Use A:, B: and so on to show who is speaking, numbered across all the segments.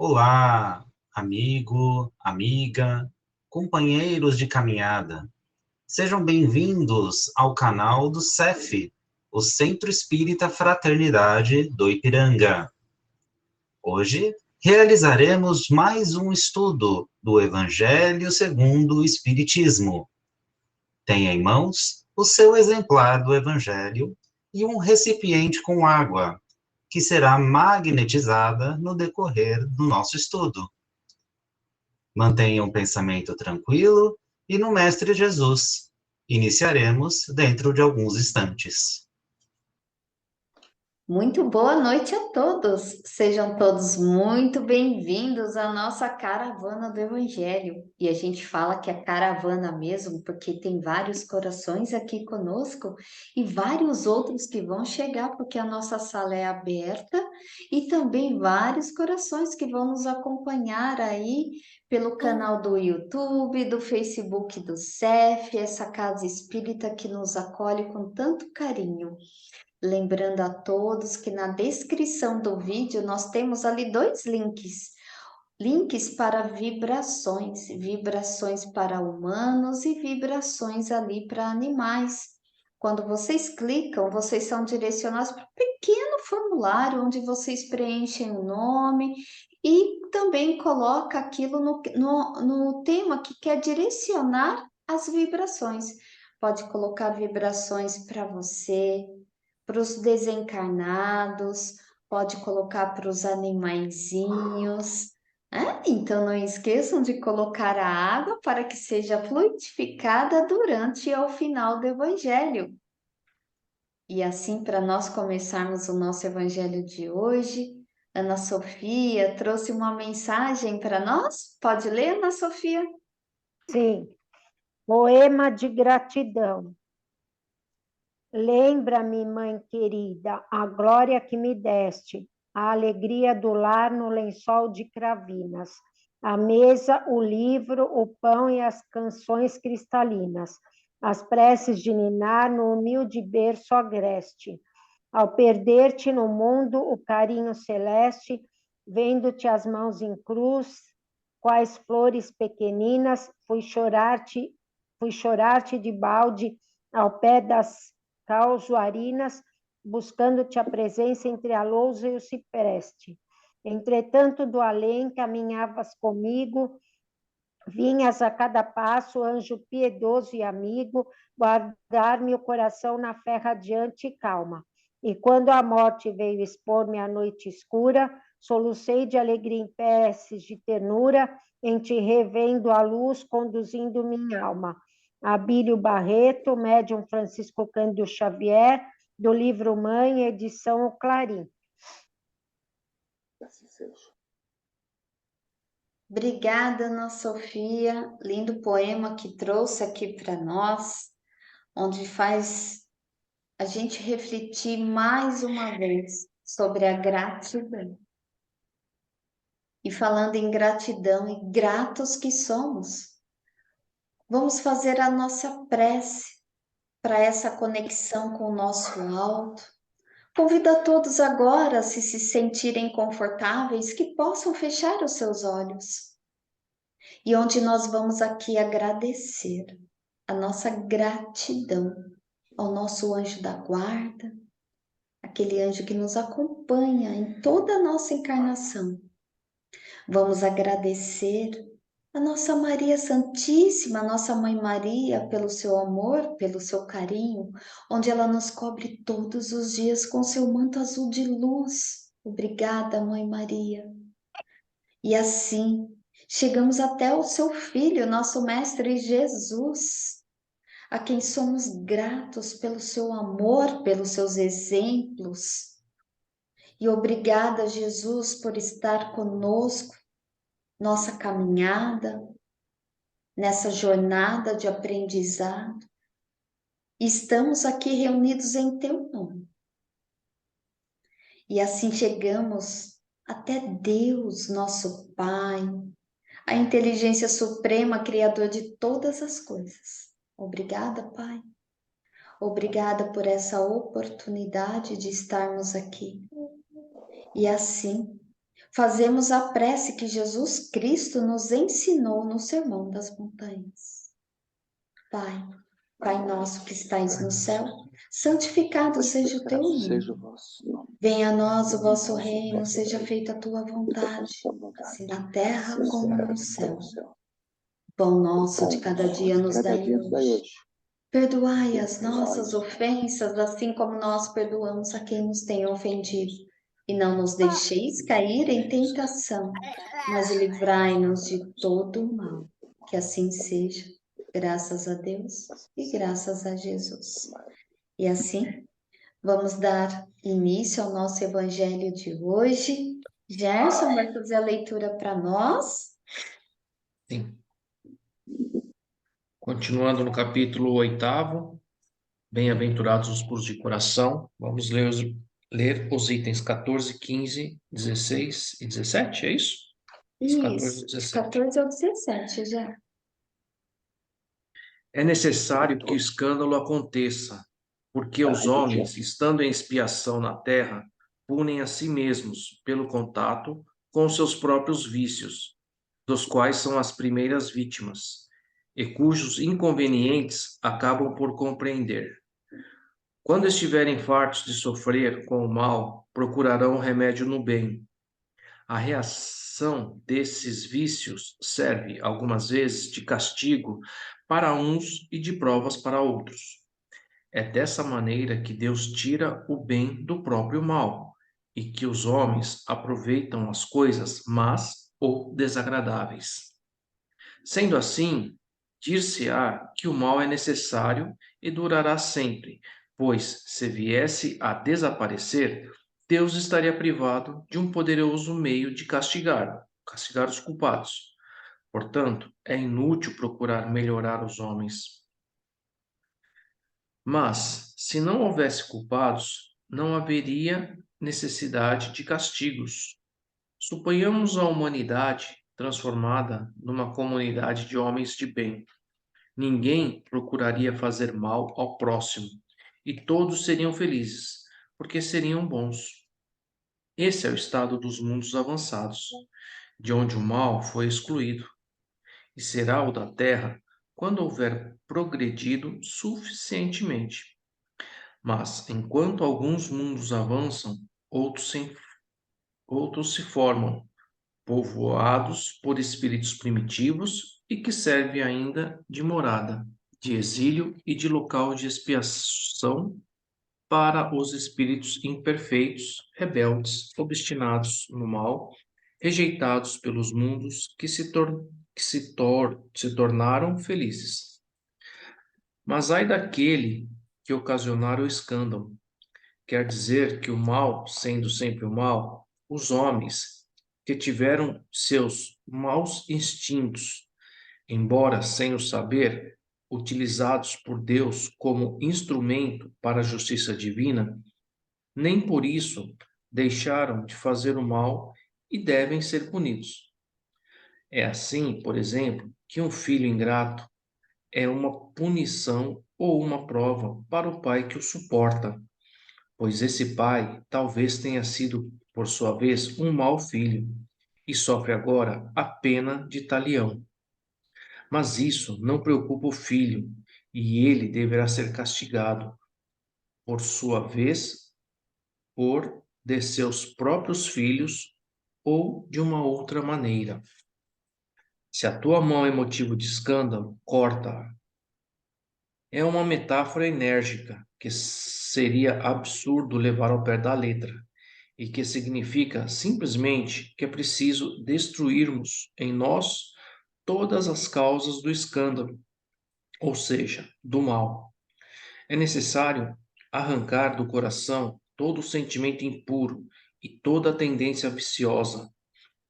A: Olá, amigo, amiga, companheiros de caminhada. Sejam bem-vindos ao canal do CEF, o Centro Espírita Fraternidade do Ipiranga. Hoje realizaremos mais um estudo do Evangelho segundo o Espiritismo. Tenha em mãos o seu exemplar do Evangelho e um recipiente com água, que será magnetizada no decorrer do nosso estudo. Mantenha um pensamento tranquilo e no Mestre Jesus. Iniciaremos dentro de alguns instantes.
B: Muito boa noite a todos. Sejam todos muito bem-vindos à nossa caravana do Evangelho. E a gente fala que é caravana mesmo, porque tem vários corações aqui conosco e vários outros que vão chegar, porque a nossa sala é aberta, e também vários corações que vão nos acompanhar aí pelo canal do YouTube, do Facebook do CEF, essa casa espírita que nos acolhe com tanto carinho. Lembrando a todos que na descrição do vídeo nós temos ali dois links. Links para vibrações, vibrações para humanos e vibrações ali para animais. Quando vocês clicam, vocês são direcionados para um pequeno formulário onde vocês preenchem o nome e também coloca aquilo no tema que quer direcionar as vibrações. Pode colocar vibrações para você, para os desencarnados, pode colocar para os animaizinhos. Então não esqueçam de colocar a água para que seja fluidificada durante e ao final do Evangelho. E assim, para nós começarmos o nosso Evangelho de hoje, Ana Sofia trouxe uma mensagem para nós. Pode ler, Ana Sofia?
C: Sim, poema de gratidão. Lembra-me, mãe querida, a glória que me deste, a alegria do lar no lençol de cravinas, a mesa, o livro, o pão e as canções cristalinas, as preces de ninar no humilde berço agreste. Ao perder-te no mundo, o carinho celeste, vendo-te as mãos em cruz, quais flores pequeninas, fui chorar-te de balde ao pé das causuarinas, buscando-te a presença entre a lousa e o cipreste. Entretanto, do além caminhavas comigo, vinhas a cada passo, anjo piedoso e amigo, guardar-me o coração na fé radiante e calma. E quando a morte veio expor-me à noite escura, solucei de alegria em preces de ternura, em ti revendo a luz, conduzindo minha alma. Abílio Barreto, médium Francisco Cândido Xavier, do livro Mãe, edição O Clarim.
D: Assim seja.
B: Obrigada, Ana Sofia. Lindo poema que trouxe aqui para nós, onde faz a gente refletir mais uma vez sobre a gratidão. E falando em gratidão e gratos que somos, vamos fazer a nossa prece para essa conexão com o nosso alto. Convido a todos agora, se sentirem confortáveis, que possam fechar os seus olhos. E onde nós vamos aqui agradecer a nossa gratidão ao nosso anjo da guarda, aquele anjo que nos acompanha em toda a nossa encarnação. Vamos agradecer a nossa Maria Santíssima, a nossa Mãe Maria, pelo seu amor, pelo seu carinho, onde ela nos cobre todos os dias com seu manto azul de luz. Obrigada, Mãe Maria. E assim, chegamos até o seu Filho, nosso Mestre Jesus, a quem somos gratos pelo seu amor, pelos seus exemplos. E obrigada, Jesus, por estar conosco, nossa caminhada, nessa jornada de aprendizado. Estamos aqui reunidos em teu nome. E assim chegamos até Deus, nosso Pai, a inteligência suprema, criador de todas as coisas. Obrigada, Pai. Obrigada por essa oportunidade de estarmos aqui. E assim, fazemos a prece que Jesus Cristo nos ensinou no Sermão das Montanhas. Pai nosso que estais no céu, santificado seja o teu nome. Venha a nós o vosso reino, seja feita a tua vontade, assim na terra como no céu. Pão nosso de cada dia nos dai hoje. Perdoai as nossas ofensas, assim como nós perdoamos a quem nos tem ofendido. E não nos deixeis cair em tentação, mas livrai-nos de todo o mal. Que assim seja, graças a Deus e graças a Jesus. E assim, vamos dar início ao nosso evangelho de hoje. Gerson vai fazer a leitura para nós.
D: Sim. Continuando no capítulo 8, Bem-aventurados os puros de coração, vamos ler os itens 14, 15, 16 e 17, é isso? Os 14 e
B: Isso,
D: 17.
B: 14 ao 17 já.
D: É necessário que o escândalo aconteça, porque os homens, estando em expiação na terra, punem a si mesmos pelo contato com seus próprios vícios, dos quais são as primeiras vítimas, e cujos inconvenientes acabam por compreender. Quando estiverem fartos de sofrer com o mal, procurarão remédio no bem. A reação desses vícios serve, algumas vezes, de castigo para uns e de provas para outros. É dessa maneira que Deus tira o bem do próprio mal, e que os homens aproveitam as coisas más ou desagradáveis. Sendo assim, dir-se-á que o mal é necessário e durará sempre, pois, se viesse a desaparecer, Deus estaria privado de um poderoso meio de castigar os culpados. Portanto, é inútil procurar melhorar os homens. Mas, se não houvesse culpados, não haveria necessidade de castigos. Suponhamos a humanidade transformada numa comunidade de homens de bem. Ninguém procuraria fazer mal ao próximo, e todos seriam felizes, porque seriam bons. Esse é o estado dos mundos avançados, de onde o mal foi excluído, e será o da Terra quando houver progredido suficientemente. Mas, enquanto alguns mundos avançam, outros se formam, povoados por espíritos primitivos e que servem ainda de morada, de exílio e de local de expiação para os espíritos imperfeitos, rebeldes, obstinados no mal, rejeitados pelos mundos que se tornaram felizes. Mas ai daquele que ocasionar o escândalo, quer dizer que o mal, sendo sempre o mal, os homens que tiveram seus maus instintos, embora sem o saber, utilizados por Deus como instrumento para a justiça divina, nem por isso deixaram de fazer o mal e devem ser punidos. É assim, por exemplo, que um filho ingrato é uma punição ou uma prova para o pai que o suporta, pois esse pai talvez tenha sido, por sua vez, um mau filho e sofre agora a pena de talião. Mas isso não preocupa o filho, e ele deverá ser castigado, por sua vez, por de seus próprios filhos ou de uma outra maneira. Se a tua mão é motivo de escândalo, corta-a. É uma metáfora enérgica que seria absurdo levar ao pé da letra e que significa simplesmente que é preciso destruirmos em nós todas as causas do escândalo, ou seja, do mal. É necessário arrancar do coração todo o sentimento impuro e toda a tendência viciosa.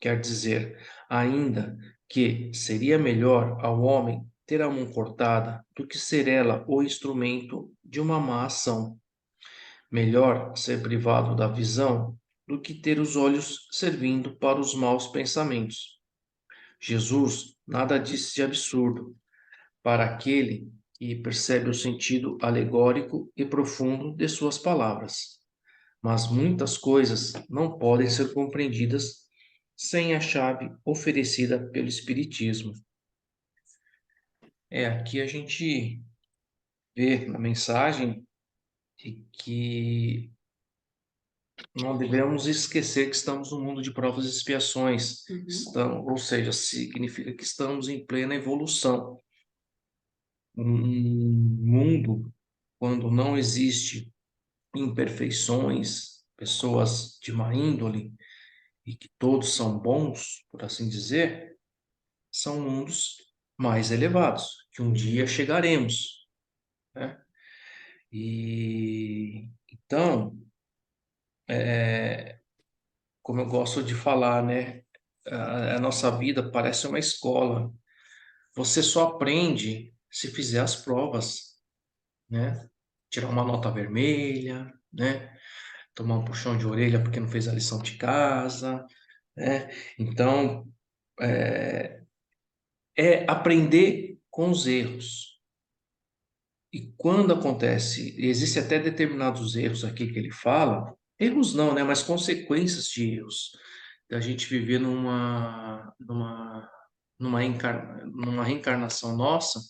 D: Quer dizer, ainda que seria melhor ao homem ter a mão cortada do que ser ela o instrumento de uma má ação. Melhor ser privado da visão do que ter os olhos servindo para os maus pensamentos. Jesus nada disse de absurdo para aquele que percebe o sentido alegórico e profundo de suas palavras. Mas muitas coisas não podem ser compreendidas sem a chave oferecida pelo Espiritismo. Aqui a gente vê na mensagem que não devemos esquecer que estamos no mundo de provas e expiações, ou seja, significa que estamos em plena evolução. Um mundo, quando não existe imperfeições, pessoas de má índole, e que todos são bons, por assim dizer, são mundos mais elevados, que um dia chegaremos, né? E então, como eu gosto de falar, né? A nossa vida parece uma escola. Você só aprende se fizer as provas, né? Tirar uma nota vermelha, né? Tomar um puxão de orelha porque não fez a lição de casa, né? Então, é aprender com os erros. E quando acontece, existe até determinados erros aqui que ele fala, erros não, né? Mas consequências de erros. Da gente viver numa reencarnação nossa,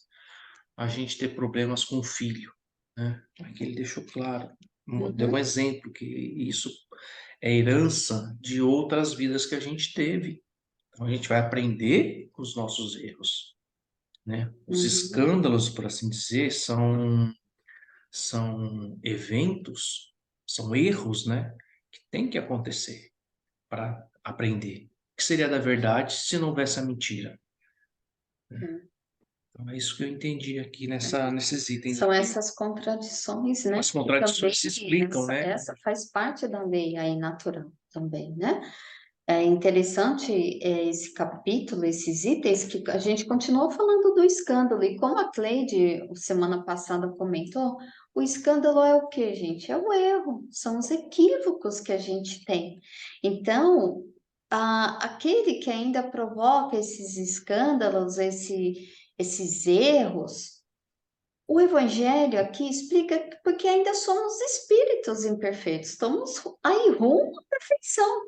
D: a gente ter problemas com o filho, né? Aqui ele deixou claro, deu um exemplo que isso é herança de outras vidas que a gente teve. Então a gente vai aprender com os nossos erros, né? Os escândalos, por assim dizer, são eventos, são erros, né? Que tem que acontecer para aprender. O que seria da verdade se não houvesse a mentira? Então é isso que eu entendi aqui nesses itens
B: São
D: aqui.
B: essas contradições, né?
D: As contradições se explicam, né?
B: Essa faz parte da lei aí natural também, né? É interessante esse capítulo, esses itens, que a gente continuou falando do escândalo, e como a Cleide, semana passada, comentou, o escândalo é o quê, gente? É o erro, são os equívocos que a gente tem. Então, aquele que ainda provoca esses escândalos, esses erros, o Evangelho aqui explica que porque ainda somos espíritos imperfeitos, estamos aí rumo à perfeição,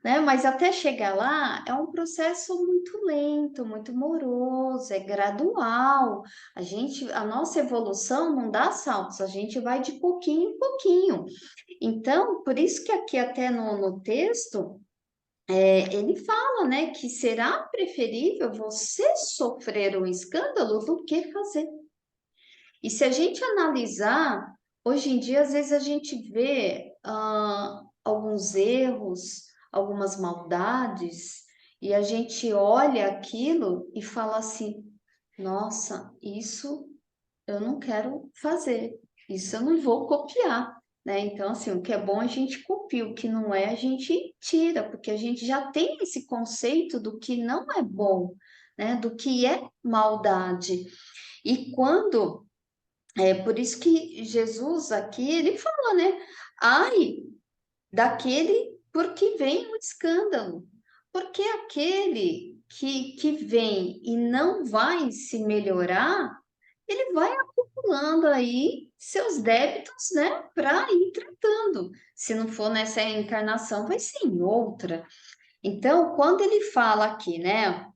B: né? Mas até chegar lá é um processo muito lento, muito moroso, é gradual. A nossa evolução não dá saltos, a gente vai de pouquinho em pouquinho. Então, por isso que aqui até no texto ele fala, né, que será preferível você sofrer um escândalo do que fazer. E se a gente analisar, hoje em dia, às vezes a gente vê alguns erros, algumas maldades, e a gente olha aquilo e fala assim: nossa, isso eu não quero fazer, isso eu não vou copiar, né? Então, assim, o que é bom a gente copia, o que não é a gente tira, porque a gente já tem esse conceito do que não é bom, né? Do que é maldade. E quando por isso que Jesus aqui, ele fala, né? Ai, daquele por que vem o escândalo. Porque aquele que vem e não vai se melhorar, ele vai acumulando aí seus débitos, né? Para ir tratando. Se não for nessa encarnação, vai ser em outra. Então, quando ele fala aqui, né?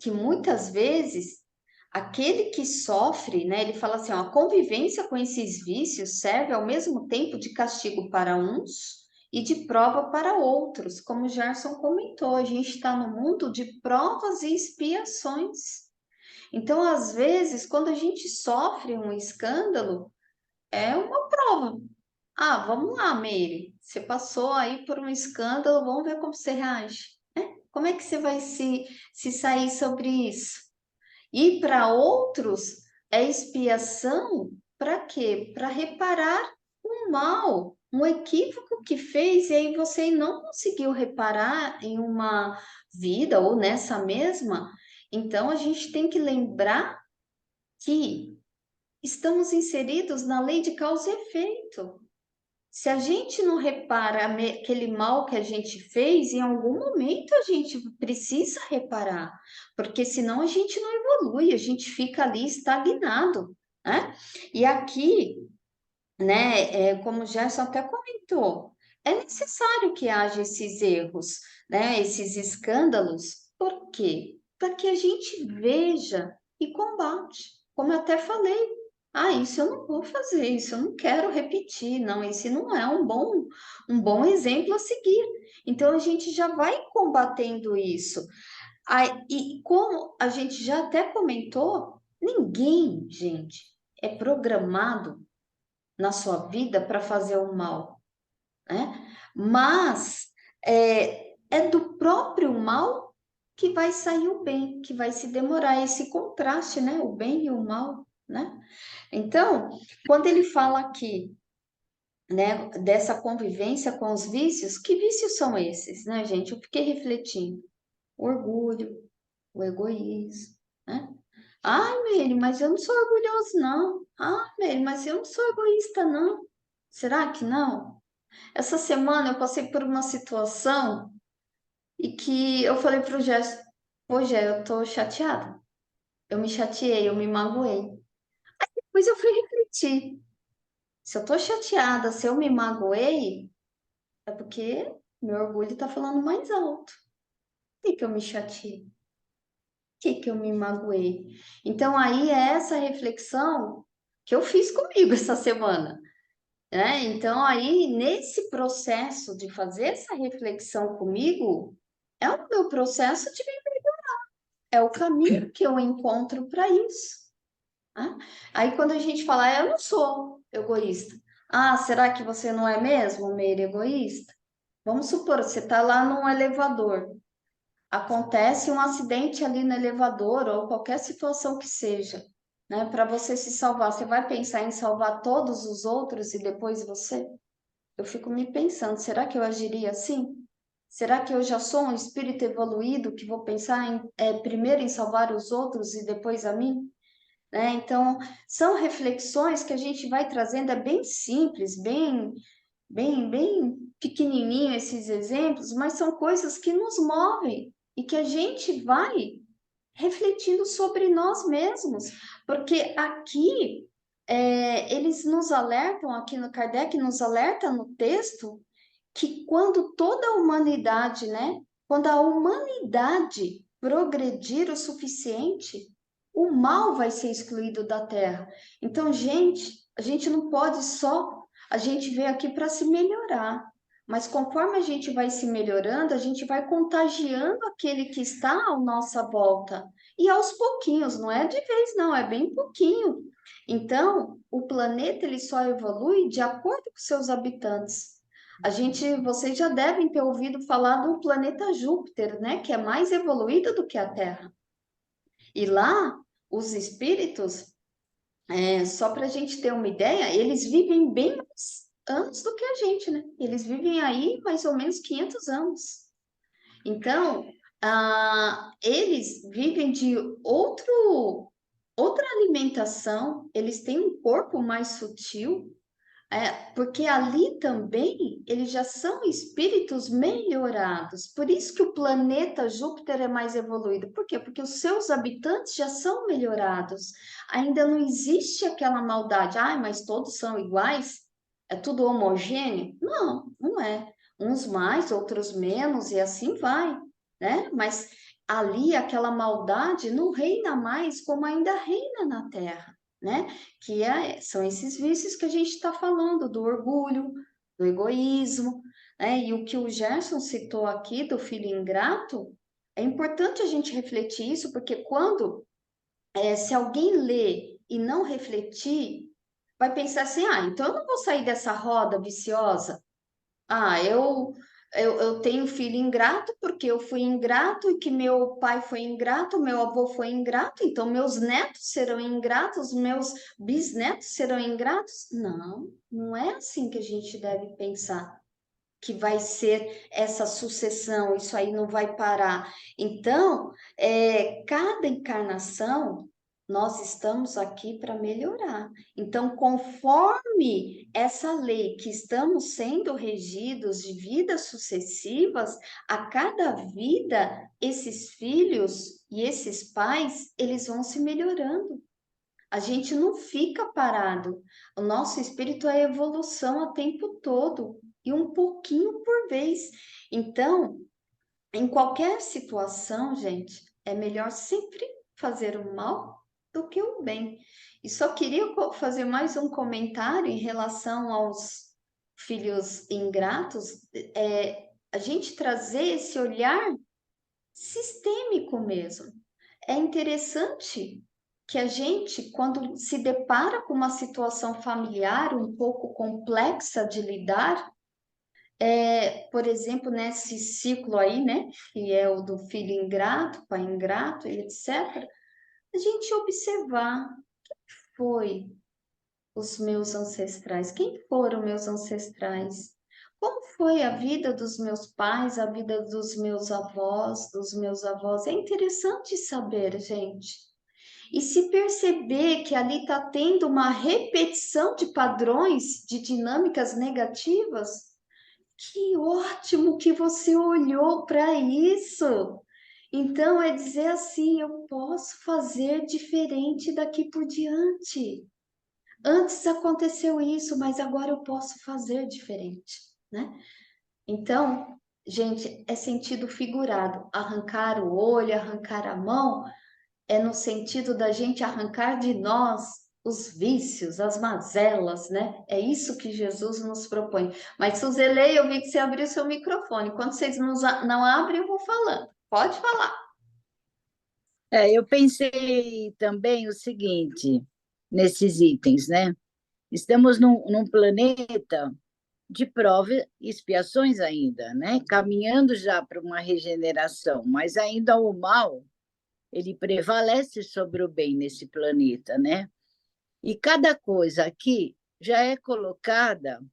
B: Que muitas vezes aquele que sofre, né, ele fala assim, ó, a convivência com esses vícios serve ao mesmo tempo de castigo para uns e de prova para outros, como o Gerson comentou, a gente está no mundo de provas e expiações. Então, às vezes, quando a gente sofre um escândalo, é uma prova. Ah, vamos lá, Meire, você passou aí por um escândalo, vamos ver como você reage. Como é que você vai se sair sobre isso? E para outros, é expiação para quê? Para reparar um mal, um equívoco que fez, e aí você não conseguiu reparar em uma vida ou nessa mesma. Então, a gente tem que lembrar que estamos inseridos na lei de causa e efeito. Se a gente não repara aquele mal que a gente fez, em algum momento a gente precisa reparar, porque senão a gente não evolui, a gente fica ali estagnado, né? E aqui, né, como o Gerson até comentou, é necessário que haja esses erros, né? Esses escândalos. Por quê? Para que a gente veja e combate. Como eu até falei, isso eu não vou fazer, isso eu não quero repetir, não, esse não é um bom exemplo a seguir. Então a gente já vai combatendo isso. E como a gente já até comentou, ninguém, gente, é programado na sua vida para fazer o mal, né? Mas é do próprio mal que vai sair o bem, que vai se demorar esse contraste, né? O bem e o mal, né? Então, quando ele fala aqui, né, dessa convivência com os vícios, que vícios são esses, né, gente? Eu fiquei refletindo. O orgulho, o egoísmo, né? Ai, Meire, mas eu não sou orgulhoso, não. Ai, Meire, mas eu não sou egoísta, não. Será que não? Essa semana eu passei por uma situação e que eu falei para o Gé, pô, Gé, eu tô chateada. Eu me chateei, eu me magoei. Depois eu fui refletir. Se eu tô chateada, se eu me magoei, é porque meu orgulho tá falando mais alto. Por que eu me chateei? Que eu me magoei? Então, aí é essa reflexão que eu fiz comigo essa semana, né? Então, aí, nesse processo de fazer essa reflexão comigo, é o meu processo de me melhorar, é o caminho que eu encontro para isso, né? Aí, quando a gente fala, eu não sou egoísta. Será que você não é mesmo, meio egoísta? Vamos supor, você está lá num elevador, acontece um acidente ali no elevador ou qualquer situação que seja, né? Para você se salvar, você vai pensar em salvar todos os outros e depois você? Eu fico me pensando, será que eu agiria assim? Será que eu já sou um espírito evoluído que vou pensar primeiro em salvar os outros e depois a mim? Né? Então, são reflexões que a gente vai trazendo, é bem simples, bem pequenininho esses exemplos, mas são coisas que nos movem e que a gente vai refletindo sobre nós mesmos, porque aqui eles nos alertam, aqui no Kardec nos alerta no texto, que quando toda a humanidade, né, quando a humanidade progredir o suficiente, o mal vai ser excluído da Terra. Então, gente, a gente não pode só, a gente veio aqui para se melhorar, mas conforme a gente vai se melhorando, a gente vai contagiando aquele que está à nossa volta. E aos pouquinhos, não é de vez, não, é bem pouquinho. Então, o planeta ele só evolui de acordo com seus habitantes. Vocês já devem ter ouvido falar do planeta Júpiter, né? Que é mais evoluído do que a Terra. E lá, os espíritos, só para a gente ter uma ideia, eles vivem bem mais anos do que a gente, né? Eles vivem aí mais ou menos 500 anos. Então, eles vivem de outra alimentação, eles têm um corpo mais sutil, porque ali também eles já são espíritos melhorados. Por isso que o planeta Júpiter é mais evoluído. Por quê? Porque os seus habitantes já são melhorados. Ainda não existe aquela maldade. Mas todos são iguais? É tudo homogêneo? Não, não é. Uns mais, outros menos, e assim vai, né? Mas ali aquela maldade não reina mais como ainda reina na Terra, né? São esses vícios que a gente está falando, do orgulho, do egoísmo, né? E o que o Gerson citou aqui do filho ingrato, é importante a gente refletir isso, porque se alguém lê e não refletir, vai pensar assim, então eu não vou sair dessa roda viciosa. Eu tenho filho ingrato porque eu fui ingrato e que meu pai foi ingrato, meu avô foi ingrato, então meus netos serão ingratos, meus bisnetos serão ingratos. Não, não é assim que a gente deve pensar, que vai ser essa sucessão, isso aí não vai parar. Então, cada encarnação, nós estamos aqui para melhorar. Então, conforme essa lei que estamos sendo regidos de vidas sucessivas, a cada vida, esses filhos e esses pais, eles vão se melhorando. A gente não fica parado. O nosso espírito é evolução o tempo todo. e um pouquinho por vez. Então, em qualquer situação, gente, é melhor sempre fazer o mal do que o bem. E só queria fazer mais um comentário em relação aos filhos ingratos, a gente trazer esse olhar sistêmico mesmo. É interessante que a gente, quando se depara com uma situação familiar um pouco complexa de lidar, por exemplo, nesse ciclo aí, né, que é o do filho ingrato, pai ingrato, e etc., a gente observar foi os meus ancestrais, quem foram meus ancestrais, como foi a vida dos meus pais, a vida dos meus avós, É interessante saber, gente. E se perceber que ali está tendo uma repetição de padrões, de dinâmicas negativas, que ótimo que você olhou para isso. Então, é dizer assim: eu posso fazer diferente daqui por diante. Antes aconteceu isso, mas agora eu posso fazer diferente, né? Então, gente, é sentido figurado. Arrancar o olho, arrancar a mão, é no sentido da gente arrancar de nós os vícios, as mazelas, né? É isso que Jesus nos propõe. Mas, Suzele, eu vi que você abriu seu microfone. Quando vocês não abrem, eu vou falando. Pode falar.
E: Eu pensei também o seguinte, nesses itens, né? Estamos num planeta de prova e expiações ainda, né? Caminhando já para uma regeneração, mas ainda o mal, ele prevalece sobre o bem nesse planeta, né? E cada coisa aqui já é colocada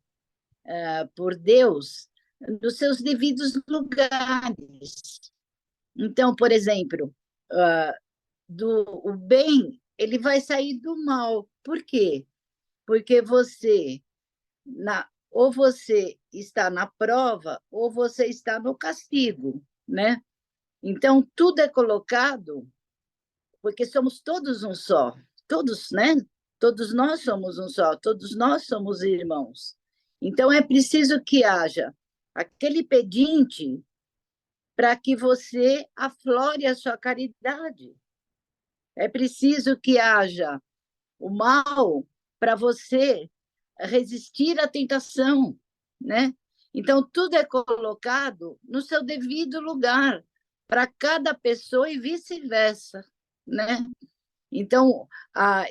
E: por Deus nos seus devidos lugares. Então, por exemplo, o bem, ele vai sair do mal. Por quê? Porque ou você está na prova, ou você está no castigo, né? Então, tudo é colocado, porque somos todos um só, todos, né? Todos nós somos um só, todos nós somos irmãos. Então, é preciso que haja aquele pedinte para que você aflore a sua caridade. É preciso que haja o mal para você resistir à tentação, né? Então, tudo é colocado no seu devido lugar para cada pessoa e vice-versa, né? Então,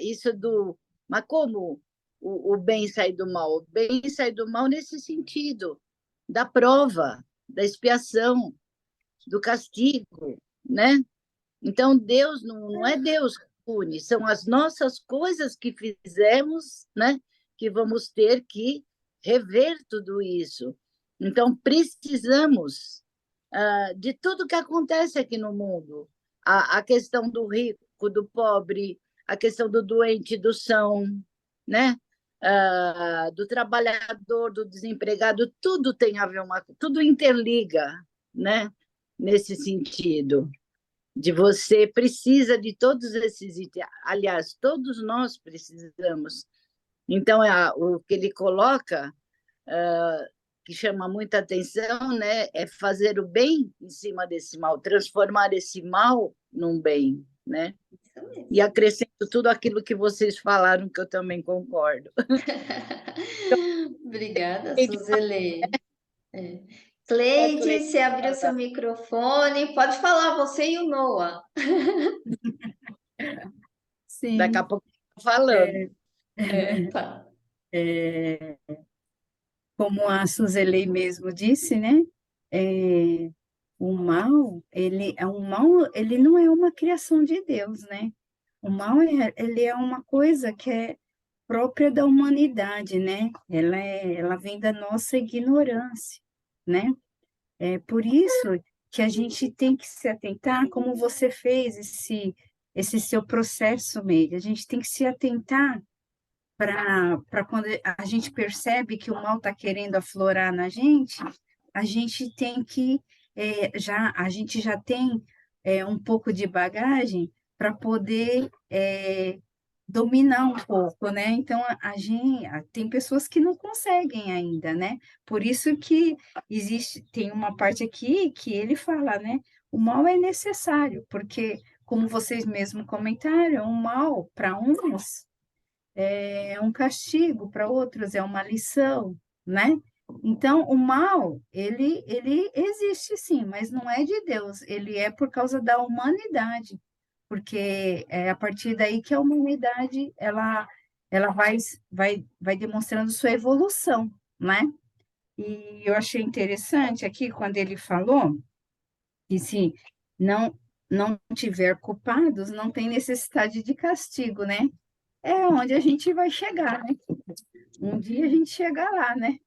E: isso do... Mas como o bem sai do mal? O bem sai do mal nesse sentido, da prova, da expiação, do castigo, né? Então, Deus não é Deus que pune, são as nossas coisas que fizemos, né? Que vamos ter que rever tudo isso. Então, precisamos de tudo que acontece aqui no mundo. A questão do rico, do pobre, a questão do doente, do são, né? Do trabalhador, do desempregado, tudo tem a ver, tudo interliga, né? Nesse sentido de você precisa de todos esses itens. Aliás, todos nós precisamos. Então, o que ele coloca, que chama muita atenção, né, é fazer o bem em cima desse mal, transformar esse mal num bem, né? E acrescento tudo aquilo que vocês falaram, que eu também concordo.
B: Obrigada, Suzele. Cleide, você abriu seu microfone. Pode falar, você e o Noah.
F: Sim.
E: Daqui a pouco eu falando.
B: Tá.
F: Como a Suzeli mesmo disse, né? O mal, ele não é uma criação de Deus, né? O mal, ele é uma coisa que é própria da humanidade, né? Ela vem da nossa ignorância, né? É por isso que a gente tem que se atentar, como você fez esse seu processo, Meire. A gente tem que se atentar para quando a gente percebe que o mal está querendo aflorar na gente, a gente tem que, a gente já tem um pouco de bagagem para poder dominar um pouco, né? Então, a gente, tem pessoas que não conseguem ainda, né? Por isso que tem uma parte aqui que ele fala, né? O mal é necessário, porque, como vocês mesmos comentaram, o mal, para uns, é um castigo, para outros é uma lição, né? Então, o mal, ele existe sim, mas não é de Deus, ele é por causa da humanidade, porque é a partir daí que a humanidade, ela vai demonstrando sua evolução, né? E eu achei interessante aqui, quando ele falou que se não, não tiver culpados, não tem necessidade de castigo, né? É onde a gente vai chegar, né? Um dia a gente chega lá, né?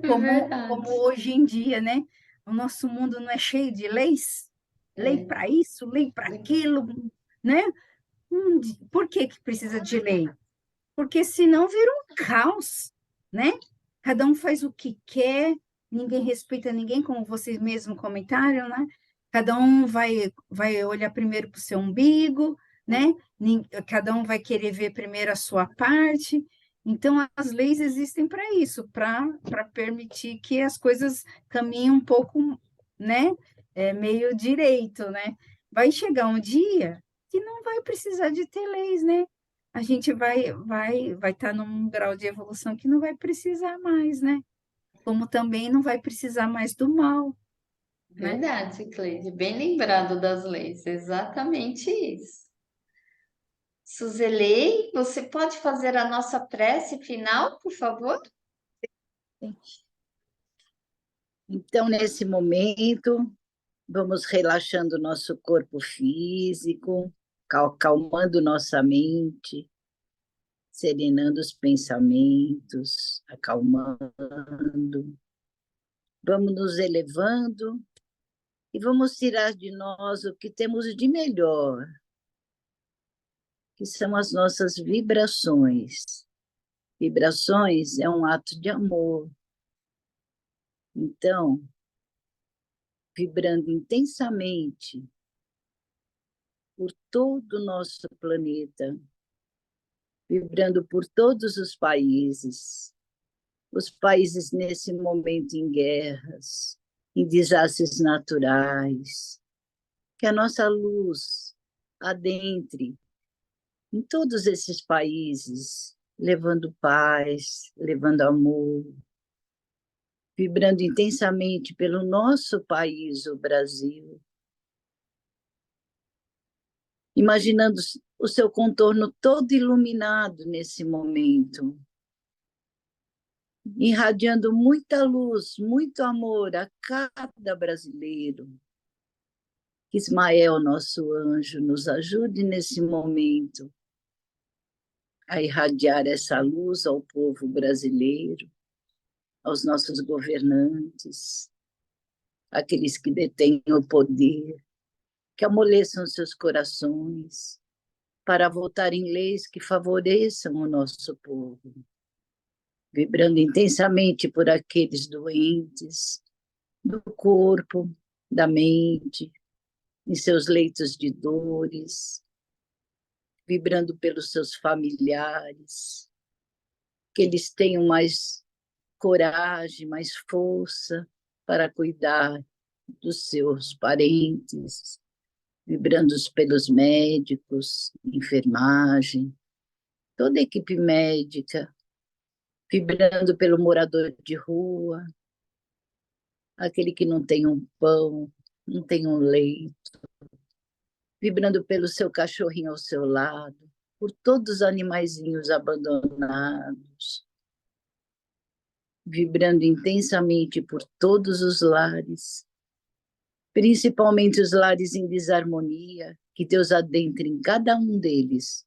F: Como
B: Verdade.
F: hoje em dia, né? O nosso mundo não é cheio de leis? Lei
B: É.
F: para isso, lei para aquilo, né? Por que que precisa de lei? Porque senão vira um caos, né? Cada um faz o que quer, ninguém respeita ninguém, como vocês mesmos comentaram, né? Cada um vai olhar primeiro para o seu umbigo, né? Cada um vai querer ver primeiro a sua parte. Então, as leis existem para isso, para permitir que as coisas caminhem um pouco, né? Meio direito, né? Vai chegar um dia que não vai precisar de ter leis, né? A gente vai estar num grau de evolução que não vai precisar mais, né? Como também não vai precisar mais do mal, né?
B: Verdade, Cleide. Bem lembrado das leis. Exatamente isso. Suzelei, você pode fazer a nossa prece final, por favor?
E: Então, nesse momento, vamos relaxando o nosso corpo físico, acalmando nossa mente, serenando os pensamentos, acalmando. Vamos nos elevando e vamos tirar de nós o que temos de melhor, que são as nossas vibrações. Vibrações é um ato de amor. Então, vibrando intensamente por todo o nosso planeta, vibrando por todos os países nesse momento em guerras, em desastres naturais, que a nossa luz adentre em todos esses países, levando paz, levando amor, vibrando intensamente pelo nosso país, o Brasil, imaginando o seu contorno todo iluminado nesse momento, irradiando muita luz, muito amor a cada brasileiro. Que Ismael, nosso anjo, nos ajude nesse momento a irradiar essa luz ao povo brasileiro, aos nossos governantes, aqueles que detêm o poder, que amoleçam seus corações para votar em leis que favoreçam o nosso povo, vibrando intensamente por aqueles doentes do corpo, da mente, em seus leitos de dores, vibrando pelos seus familiares, que eles tenham mais coragem, mais força para cuidar dos seus parentes, vibrando pelos médicos, enfermagem, toda a equipe médica, vibrando pelo morador de rua, aquele que não tem um pão, não tem um leito, vibrando pelo seu cachorrinho ao seu lado, por todos os animaizinhos abandonados, vibrando intensamente por todos os lares, principalmente os lares em desarmonia, que Deus adentre em cada um deles,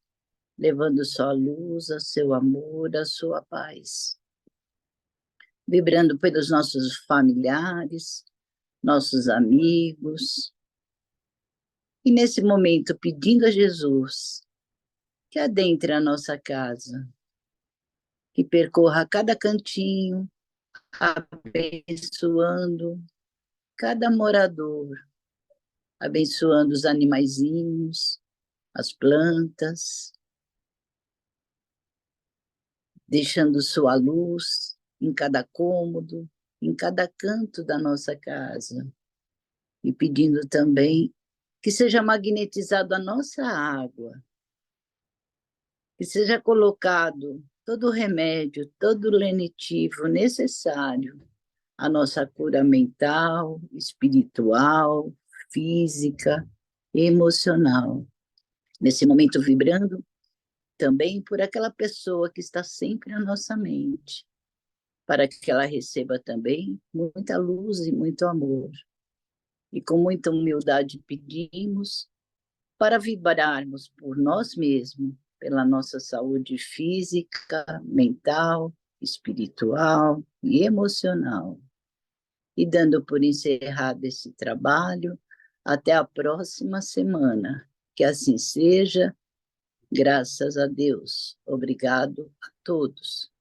E: levando sua luz, o seu amor, a sua paz. Vibrando pelos nossos familiares, nossos amigos, e nesse momento pedindo a Jesus que adentre a nossa casa, que percorra cada cantinho, abençoando cada morador, abençoando os animaizinhos, as plantas, deixando sua luz em cada cômodo, em cada canto da nossa casa, e pedindo também que seja magnetizado a nossa água, que seja colocado todo o remédio, todo o lenitivo necessário à nossa cura mental, espiritual, física, emocional. Nesse momento vibrando também por aquela pessoa que está sempre na nossa mente, para que ela receba também muita luz e muito amor. E com muita humildade pedimos para vibrarmos por nós mesmos, pela nossa saúde física, mental, espiritual e emocional. E dando por encerrado esse trabalho, até a próxima semana. Que assim seja, graças a Deus. Obrigado a todos.